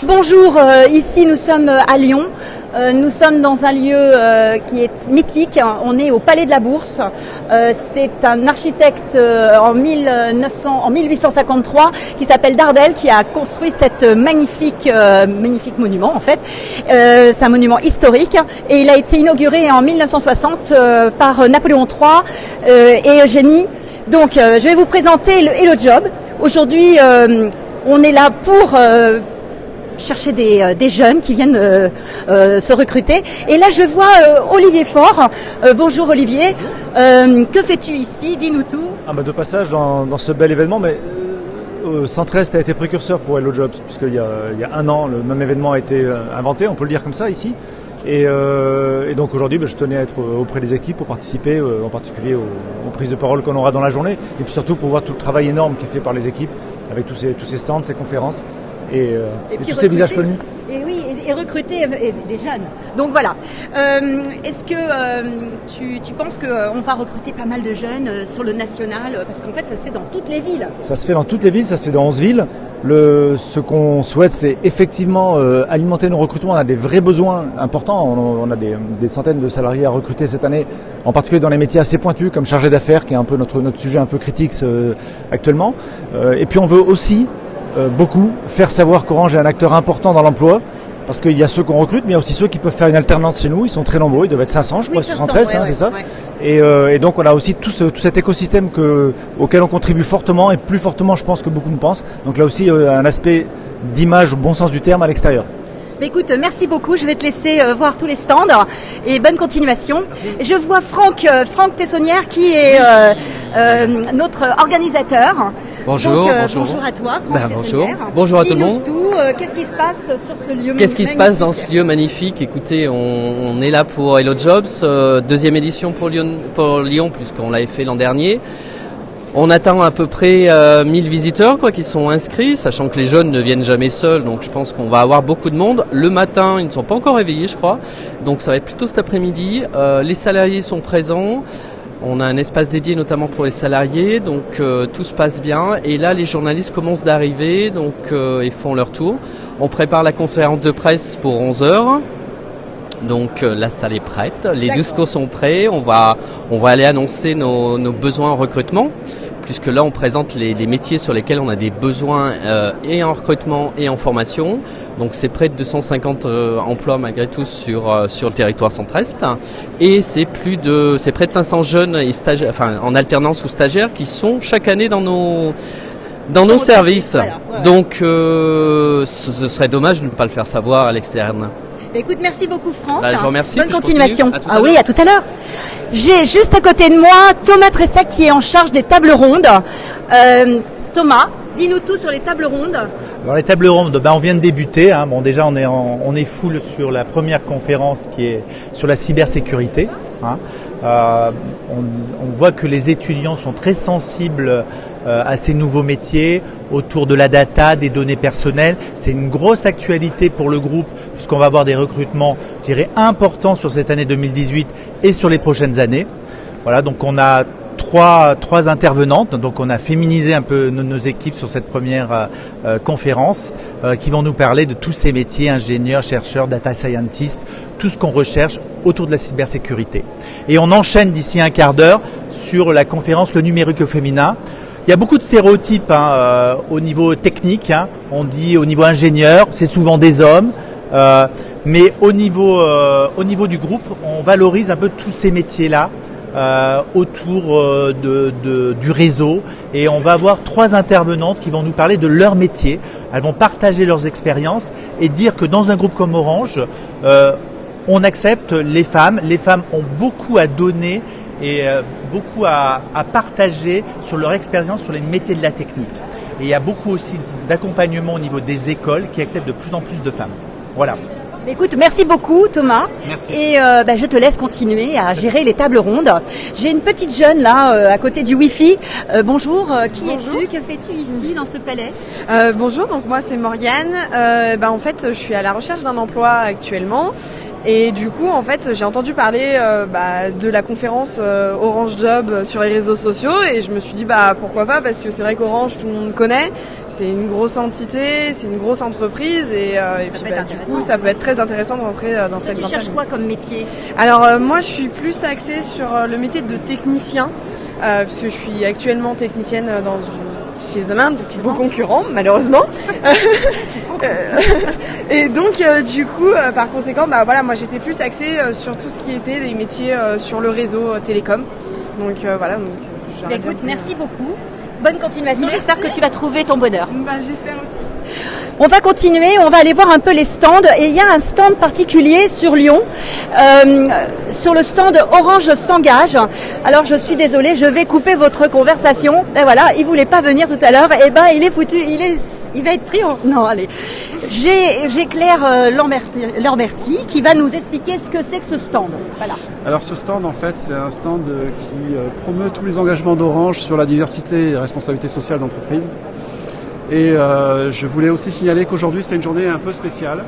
Bonjour, ici nous sommes à Lyon. Nous sommes dans un lieu qui est mythique. On est au Palais de la Bourse. C'est un architecte en 1853 qui s'appelle Dardel qui a construit cette magnifique monument en fait. C'est un monument historique et il a été inauguré en 1960 par Napoléon III et Eugénie. Donc je vais vous présenter le Hello Job. Aujourd'hui on est là pour chercher des jeunes qui viennent se recruter. Et là, je vois Olivier Faure. Bonjour Olivier. Que fais-tu ici? Dis-nous tout. De passage dans ce bel événement, mais Centre-Est a été précurseur pour Hello Jobs, puisqu'il y a un an, le même événement a été inventé, on peut le dire comme ça ici. Et donc aujourd'hui, je tenais à être auprès des équipes pour participer, en particulier aux prises de parole qu'on aura dans la journée, et puis surtout pour voir tout le travail énorme qui est fait par les équipes, avec tous ces stands, ces conférences. Et tous ces visages connus. Et oui, et recruter des jeunes. Donc voilà. Est-ce que tu penses qu'on va recruter pas mal de jeunes sur le national? Parce qu'en fait, ça se fait dans toutes les villes. Ça se fait dans toutes les villes, ça se fait dans 11 villes. Ce qu'on souhaite, c'est effectivement alimenter nos recrutements. On a des vrais besoins importants. On a des centaines de salariés à recruter cette année, en particulier dans les métiers assez pointus, comme chargé d'affaires, qui est un peu notre sujet un peu critique actuellement. Et puis on veut aussi beaucoup faire savoir qu'Orange est un acteur important dans l'emploi, parce qu'il y a ceux qu'on recrute, mais il y a aussi ceux qui peuvent faire une alternance chez nous. Ils sont très nombreux, ils doivent être 500, je crois, sur 113, c'est ça. Ouais. Et donc on a aussi tout cet écosystème auquel on contribue fortement, et plus fortement je pense que beaucoup ne pensent. Donc là aussi un aspect d'image au bon sens du terme à l'extérieur. Écoute, merci beaucoup. Je vais te laisser voir tous les stands et bonne continuation. Merci. Je vois Franck Tessonnière qui est notre organisateur. Bonjour, donc, bonjour. Bonjour à toi, Franck bonjour. Bonjour à tout le monde. Qu'est-ce qui se passe sur ce lieu magnifique? Qu'est-ce qui se passe dans ce lieu magnifique? Écoutez, on est là pour Hello Jobs, deuxième édition pour Lyon puisqu'on l'avait fait l'an dernier. On attend à peu près 1000 visiteurs qui sont inscrits, sachant que les jeunes ne viennent jamais seuls, donc je pense qu'on va avoir beaucoup de monde. Le matin, ils ne sont pas encore réveillés, je crois, donc ça va être plutôt cet après-midi. Les salariés sont présents. On a un espace dédié notamment pour les salariés, donc tout se passe bien. Et là, les journalistes commencent d'arriver, donc ils font leur tour. On prépare la conférence de presse pour 11h. Donc la salle est prête, les discours sont prêts. On va aller annoncer nos besoins en recrutement, puisque là on présente les métiers sur lesquels on a des besoins et en recrutement et en formation. Donc c'est près de 250 emplois malgré tout sur le territoire Centre-Est, et c'est près de 500 jeunes et stagiaires, en alternance ou stagiaires, qui sont chaque année dans nos services. Voilà. Donc ce serait dommage de ne pas le faire savoir à l'externe. Écoute, merci beaucoup Franck. Je vous remercie. Bonne continuation. Oui, à tout à l'heure. J'ai juste à côté de moi Thomas Tressac qui est en charge des tables rondes. Thomas, dis-nous tout sur les tables rondes. Alors les tables rondes, on vient de débuter. Déjà on est full sur la première conférence qui est sur la cybersécurité. On voit que les étudiants sont très sensibles à ces nouveaux métiers, autour de la data, des données personnelles. C'est une grosse actualité pour le groupe, puisqu'on va avoir des recrutements, je dirais, importants sur cette année 2018 et sur les prochaines années. Voilà, donc on a trois intervenantes, donc on a féminisé un peu nos équipes sur cette première conférence, qui vont nous parler de tous ces métiers, ingénieurs, chercheurs, data scientists, tout ce qu'on recherche autour de la cybersécurité. Et on enchaîne d'ici un quart d'heure sur la conférence Le numérique au féminin. Il y a beaucoup de stéréotypes au niveau technique. On dit au niveau ingénieur, c'est souvent des hommes. Mais au niveau du groupe, on valorise un peu tous ces métiers-là autour du réseau. Et on va avoir 3 intervenantes qui vont nous parler de leur métier. Elles vont partager leurs expériences et dire que dans un groupe comme Orange, on accepte les femmes. Les femmes ont beaucoup à donner et beaucoup à partager sur leur expérience sur les métiers de la technique. Et il y a beaucoup aussi d'accompagnement au niveau des écoles qui acceptent de plus en plus de femmes. Voilà. Écoute, merci beaucoup Thomas. Merci. Et je te laisse continuer à gérer les tables rondes. J'ai une petite jeune là à côté du Wi-Fi. Bonjour, qui es-tu? Que fais-tu ici dans ce palais? Bonjour, donc moi c'est Morgane. En fait, je suis à la recherche d'un emploi actuellement. Et du coup, en fait, j'ai entendu parler de la conférence Orange Job sur les réseaux sociaux et je me suis dit pourquoi pas, parce que c'est vrai qu'Orange tout le monde connaît, c'est une grosse entité, c'est une grosse entreprise et puis du coup ça peut être très intéressant de rentrer dans cette Tu cherches quoi comme métier? Alors moi je suis plus axée sur le métier de technicien parce que je suis actuellement technicienne chez l'un de vos concurrents, malheureusement. Et donc, du coup, par conséquent, moi j'étais plus axée sur tout ce qui était des métiers sur le réseau télécom. Donc voilà. Écoute, merci beaucoup. Bonne continuation. Merci. J'espère que tu vas trouver ton bonheur. J'espère aussi. On va continuer, on va aller voir un peu les stands et il y a un stand particulier sur Lyon, sur le stand Orange s'engage. Alors je suis désolée, je vais couper votre conversation. Et voilà, il voulait pas venir tout à l'heure, et il est foutu, il va être pris en... Non, allez. J'ai Claire Lamberti qui va nous expliquer ce que c'est que ce stand. Voilà. Alors ce stand en fait c'est un stand qui promeut tous les engagements d'Orange sur la diversité et la responsabilité sociale d'entreprise. Et je voulais aussi signaler qu'aujourd'hui c'est une journée un peu spéciale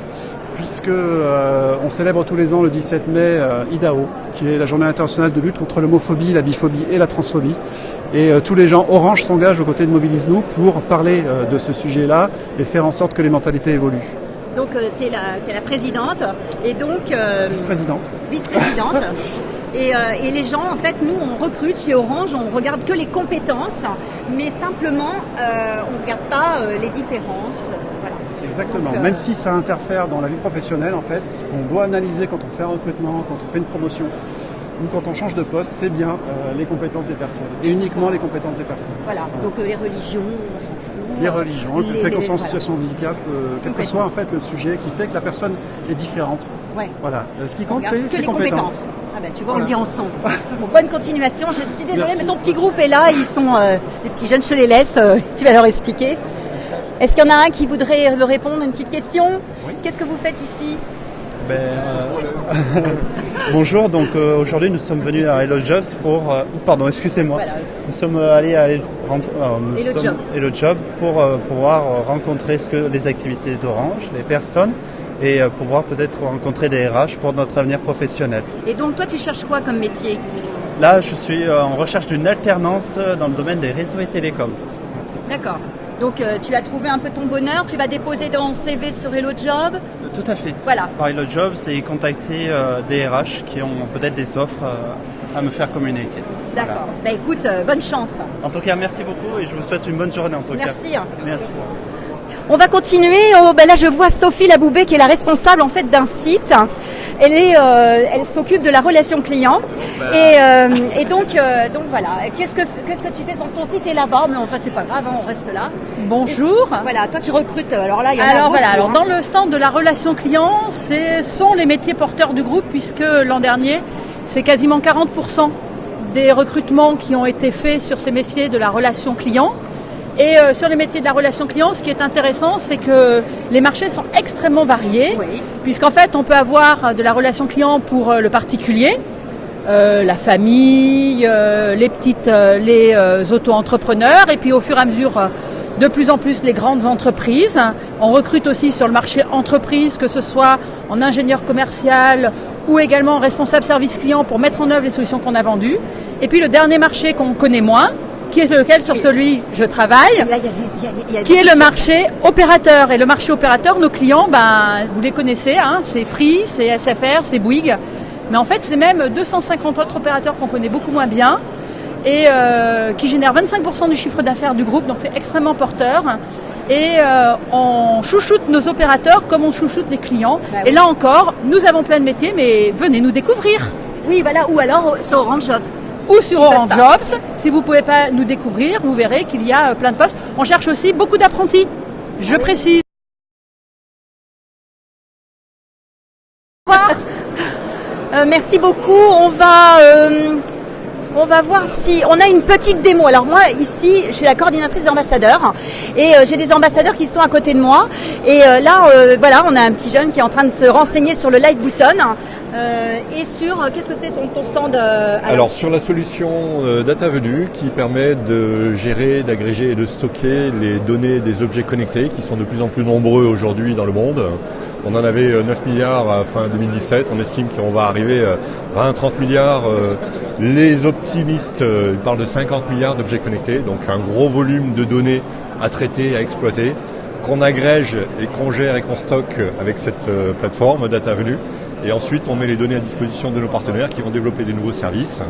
puisque on célèbre tous les ans le 17 mai IDAO, qui est la journée internationale de lutte contre l'homophobie, la biphobie et la transphobie. Et tous les gens Orange s'engagent aux côtés de Mobilis-nous pour parler de ce sujet-là et faire en sorte que les mentalités évoluent. Donc tu es la présidente et donc... Vice-présidente. Vice-présidente. Et les gens, en fait, nous, on recrute chez Orange, on regarde que les compétences, mais simplement, on ne regarde pas les différences. Voilà. Exactement. Donc, même si ça interfère dans la vie professionnelle, en fait, ce qu'on doit analyser quand on fait un recrutement, quand on fait une promotion ou quand on change de poste, c'est bien les compétences des personnes. Et uniquement les compétences des personnes. Voilà. Donc les religions, on s'en fout. Les religions, le fait qu'on soit en situation de handicap, quel que soit en fait le sujet qui fait que la personne est différente. Ouais. Voilà. Ce qui compte, c'est ses compétences. Ah ben, tu vois, on le dit ensemble. Bon, bonne continuation. Je suis désolée, mais ton petit groupe est là. Ils sont des petits jeunes, je te les laisse. Tu vas leur expliquer. Est-ce qu'il y en a un qui voudrait me répondre à une petite question? Oui. Qu'est-ce que vous faites ici? Bonjour, donc aujourd'hui nous sommes venus à Hello Jobs pour... pardon, excusez-moi. Voilà. Nous sommes allés à Hello Job pour pouvoir rencontrer les activités d'Orange, les personnes, et pouvoir peut-être rencontrer des RH pour notre avenir professionnel. Et donc toi tu cherches quoi comme métier? Là je suis en recherche d'une alternance dans le domaine des réseaux et télécoms. D'accord. Donc tu as trouvé un peu ton bonheur, tu vas déposer ton CV sur Hello Job. Tout à fait. Voilà. Par Hello Jobs et contacter des RH qui ont peut-être des offres à me faire communiquer. D'accord. Voilà. Écoute, bonne chance. En tout cas, merci beaucoup et je vous souhaite une bonne journée en tout cas. Merci. Merci. On va continuer. Là, je vois Sophie Laboubé qui est la responsable en fait d'un site. Elle s'occupe de la relation client. Et donc voilà. Qu'est-ce que tu fais? Ton site est là-bas, mais enfin c'est pas grave, on reste là. Bonjour. Voilà, toi tu recrutes. Alors là, il y en a beaucoup. Alors dans le stand de la relation client, ce sont les métiers porteurs du groupe, puisque l'an dernier, c'est quasiment 40% des recrutements qui ont été faits sur ces métiers de la relation client. Et sur les métiers de la relation client, ce qui est intéressant, c'est que les marchés sont extrêmement variés, oui. Puisqu'en fait, on peut avoir de la relation client pour le particulier, la famille, les auto-entrepreneurs, et puis au fur et à mesure, de plus en plus les grandes entreprises. On recrute aussi sur le marché entreprise, que ce soit en ingénieur commercial ou également en responsable service client pour mettre en œuvre les solutions qu'on a vendues. Et puis le dernier marché qu'on connaît moins, qui est lequel sur celui je travaille, qui est le marché opérateur. Et le marché opérateur, nos clients, vous les connaissez, hein, c'est Free, c'est SFR, c'est Bouygues. Mais en fait, c'est même 250 autres opérateurs qu'on connaît beaucoup moins bien et qui génèrent 25% du chiffre d'affaires du groupe, donc c'est extrêmement porteur. Et on chouchoute nos opérateurs comme on chouchoute les clients. Bah oui. Et là encore, nous avons plein de métiers, mais venez nous découvrir. Oui, voilà, ou alors sur Orange Jobs. Ou sur Orange Jobs. Si vous ne pouvez pas nous découvrir, vous verrez qu'il y a plein de postes. On cherche aussi beaucoup d'apprentis. Je précise. Merci beaucoup. On va On va voir si on a une petite démo. Alors moi ici, je suis la coordinatrice d'ambassadeurs et j'ai des ambassadeurs qui sont à côté de moi. Et là, voilà, on a un petit jeune qui est en train de se renseigner sur le Live Button et sur qu'est-ce que c'est sur ton stand. Alors sur la solution DataVenue qui permet de gérer, d'agréger et de stocker les données des objets connectés qui sont de plus en plus nombreux aujourd'hui dans le monde. On en avait 9 milliards à fin 2017, on estime qu'on va arriver à 20-30 milliards. Les optimistes parlent de 50 milliards d'objets connectés, donc un gros volume de données à traiter, à exploiter, qu'on agrège et qu'on gère et qu'on stocke avec cette plateforme DataVenue. Et ensuite, on met les données à disposition de nos partenaires qui vont développer des nouveaux services.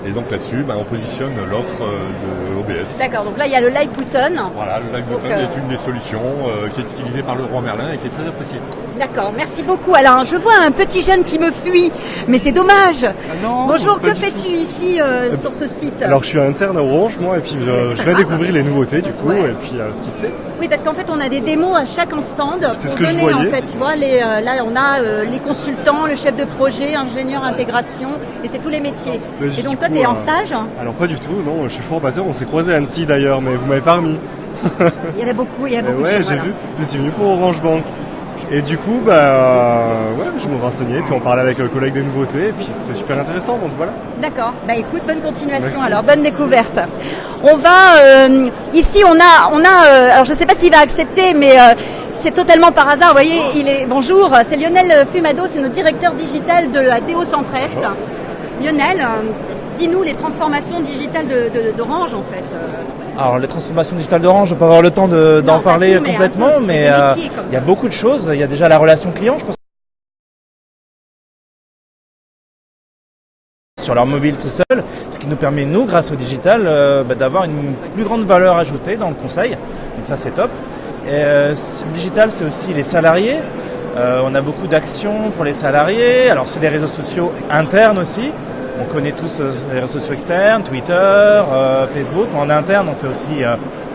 Et donc là-dessus, on positionne l'offre de OBS. D'accord, donc là, il y a le Live Button. Voilà, le Live Button est une des solutions qui est utilisée par le Leroy Merlin et qui est très appréciée. D'accord, merci beaucoup. Alors, je vois un petit jeune qui me fuit, mais c'est dommage. Non, bonjour, que fais-tu ici sur ce site? Alors, je suis interne à Orange, moi, et puis je viens découvrir les nouveautés, du coup, et puis ce qui se fait. Oui, parce qu'en fait, on a des démos à chaque stand. C'est ce que je voyais. En fait, tu vois, là, on a les consultants, le chef de projet, ingénieur intégration, et c'est tous les métiers. Et donc, toi, tu es en stage? Alors, pas du tout, non, je suis formateur, on s'est croisés à Annecy d'ailleurs, mais vous m'avez pas remis. Il y avait beaucoup, de choses. Ouais, j'ai vu, je suis venu pour Orange Bank. Et du coup, ouais, je me renseignais, puis on parlait avec un collègue des nouveautés, et puis c'était super intéressant, donc voilà. D'accord, bah écoute, bonne continuation. Merci. Alors, bonne découverte. On va, ici on a alors je sais pas s'il va accepter, mais c'est totalement par hasard, vous voyez, bonjour, c'est Lionel Fumado, c'est notre directeur digital de la DO Centre-Est. Lionel, dis-nous les transformations digitales d'Orange en fait. Alors les transformations digitales d'Orange, je ne vais pas avoir le temps d'en parler complètement, mais il y a beaucoup de choses. Il y a déjà la relation client, je pense, sur leur mobile tout seul, ce qui nous permet, nous, grâce au digital, d'avoir une plus grande valeur ajoutée dans le conseil. Donc ça, c'est top. Et, le digital, c'est aussi les salariés. On a beaucoup d'actions pour les salariés. Alors c'est des réseaux sociaux internes aussi. On connaît tous les réseaux sociaux externes, Twitter, Facebook. Mais en interne, on fait aussi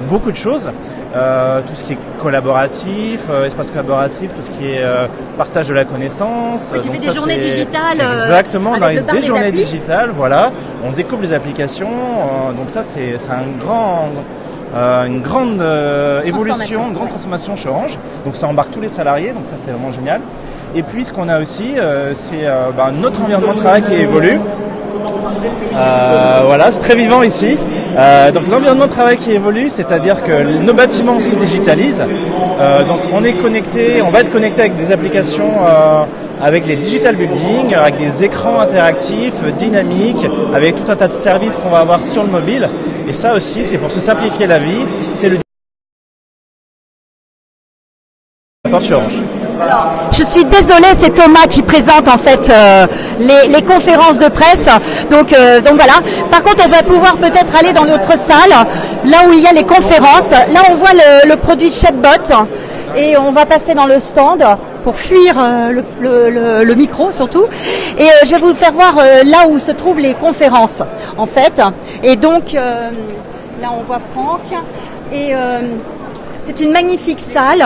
beaucoup de choses. Tout ce qui est collaboratif, espace collaboratif, tout ce qui est partage de la connaissance. Tu fais des journées digitales. Exactement, dans des journées digitales, voilà. On découpe les applications. Donc ça, c'est une grande évolution, une grande transformation chez Orange. Donc ça embarque tous les salariés, donc ça c'est vraiment génial. Et puis ce qu'on a aussi, c'est notre environnement de travail qui évolue. Voilà, c'est très vivant ici. Donc l'environnement de travail qui évolue, c'est-à-dire que nos bâtiments aussi se digitalisent. Donc on est connecté, on va être connecté avec des applications, avec les digital buildings, avec des écrans interactifs, dynamiques, avec tout un tas de services qu'on va avoir sur le mobile. Et ça aussi, c'est pour se simplifier la vie. C'est le chez Orange. Alors, je suis désolée, c'est Thomas qui présente en fait les conférences de presse. Donc voilà. Par contre, on va pouvoir peut-être aller dans notre salle, là où il y a les conférences. Là, on voit le produit chatbot et on va passer dans le stand pour fuir le micro surtout. Et je vais vous faire voir là où se trouvent les conférences en fait. Et donc là, on voit Franck et c'est une magnifique salle,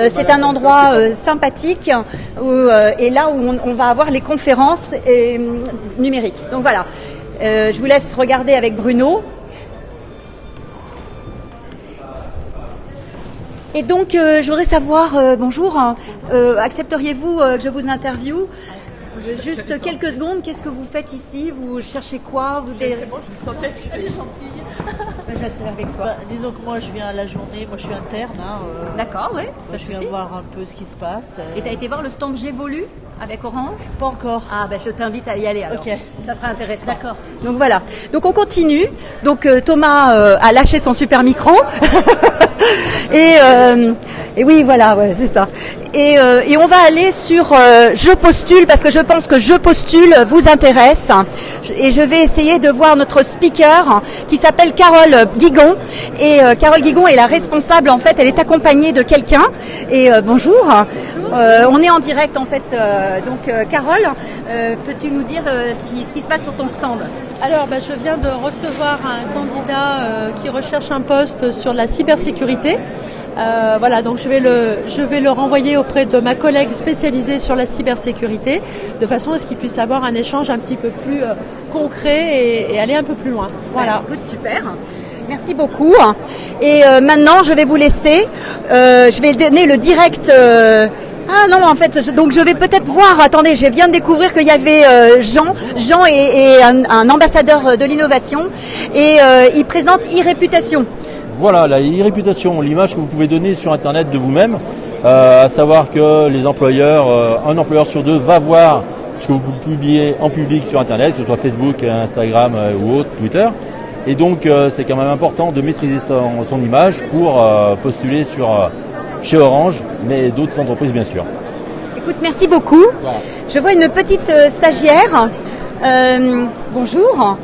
c'est un endroit sympathique et là où on va avoir les conférences numériques. Donc voilà, je vous laisse regarder avec Bruno. Et donc je voudrais savoir, bonjour, accepteriez-vous que je vous interviewe juste quelques secondes, qu'est-ce que vous faites ici? Vous cherchez quoi? C'est bon, je me sentais, excusez, gentille. Je reste avec toi. Disons que moi je viens à la journée, moi je suis interne. D'accord, oui. Je viens voir un peu ce qui se passe. Et tu as été voir le stand J'évolue avec Orange? Pas encore. Ah je t'invite à y aller alors. Ok. Ça sera intéressant. D'accord. Donc voilà. Donc on continue. Donc Thomas a lâché son super micro. Et oui, voilà, ouais, c'est ça. Et on va aller sur Je postule, parce que je pense que Je postule vous intéresse. Et je vais essayer de voir notre speaker qui s'appelle Carole Guigon. Et Carole Guigon est la responsable, en fait, elle est accompagnée de quelqu'un. Et bonjour. On est en direct, en fait. Donc Carole, peux-tu nous dire ce qui se passe sur ton stand? Alors, je viens de recevoir un candidat qui recherche un poste sur la cybersécurité. Voilà, donc je vais le renvoyer auprès de ma collègue spécialisée sur la cybersécurité, de façon à ce qu'il puisse avoir un échange un petit peu plus concret et aller un peu plus loin. Voilà. Écoute, super. Merci beaucoup. Et maintenant, je vais vous laisser. Je vais donner le direct. Ah non, en fait, donc je vais peut-être voir. Attendez, je viens de découvrir qu'il y avait Jean. Jean est un ambassadeur de l'innovation et il présente e-réputation. Voilà, la e-réputation, l'image que vous pouvez donner sur Internet de vous-même, à savoir que les employeurs, un employeur sur deux va voir ce que vous publiez en public sur Internet, que ce soit Facebook, Instagram ou autre, Twitter. Et donc, c'est quand même important de maîtriser son image pour postuler chez Orange, mais d'autres entreprises bien sûr. Écoute, merci beaucoup. Voilà. Je vois une petite stagiaire. Bonjour.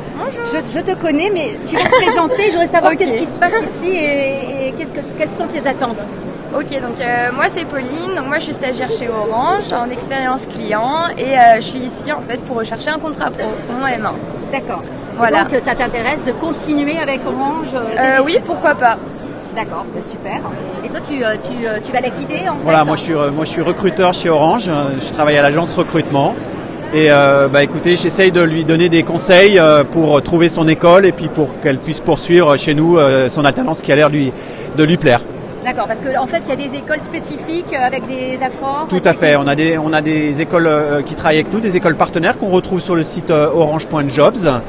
Je te connais, mais tu vas te présenter. Je voudrais savoir qu'est-ce qui se passe ici et quelles sont tes attentes. Ok, donc moi c'est Pauline, donc moi je suis stagiaire chez Orange en expérience client et je suis ici en fait pour rechercher un contrat pro pour mon M1. D'accord. Voilà. Donc ça t'intéresse de continuer avec Orange Oui, pourquoi pas. D'accord, super. Et toi, tu vas la guider en fait. Voilà, moi je suis recruteur chez Orange. Je travaille à l'agence recrutement. Et écoutez, j'essaye de lui donner des conseils pour trouver son école et puis pour qu'elle puisse poursuivre chez nous son alternance qui a l'air de lui plaire. D'accord, parce qu'en fait, il y a des écoles spécifiques avec des accords. Tout à fait. On a des écoles qui travaillent avec nous, des écoles partenaires qu'on retrouve sur le site orange.jobs.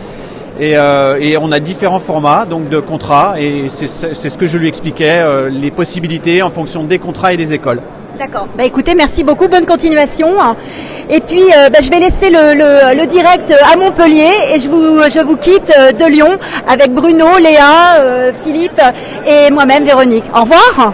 Et on a différents formats donc de contrats et c'est ce que je lui expliquais, les possibilités en fonction des contrats et des écoles. D'accord. Bah écoutez, merci beaucoup, bonne continuation. Et puis je vais laisser le direct à Montpellier et je vous quitte de Lyon avec Bruno, Léa, Philippe et moi-même Véronique. Au revoir.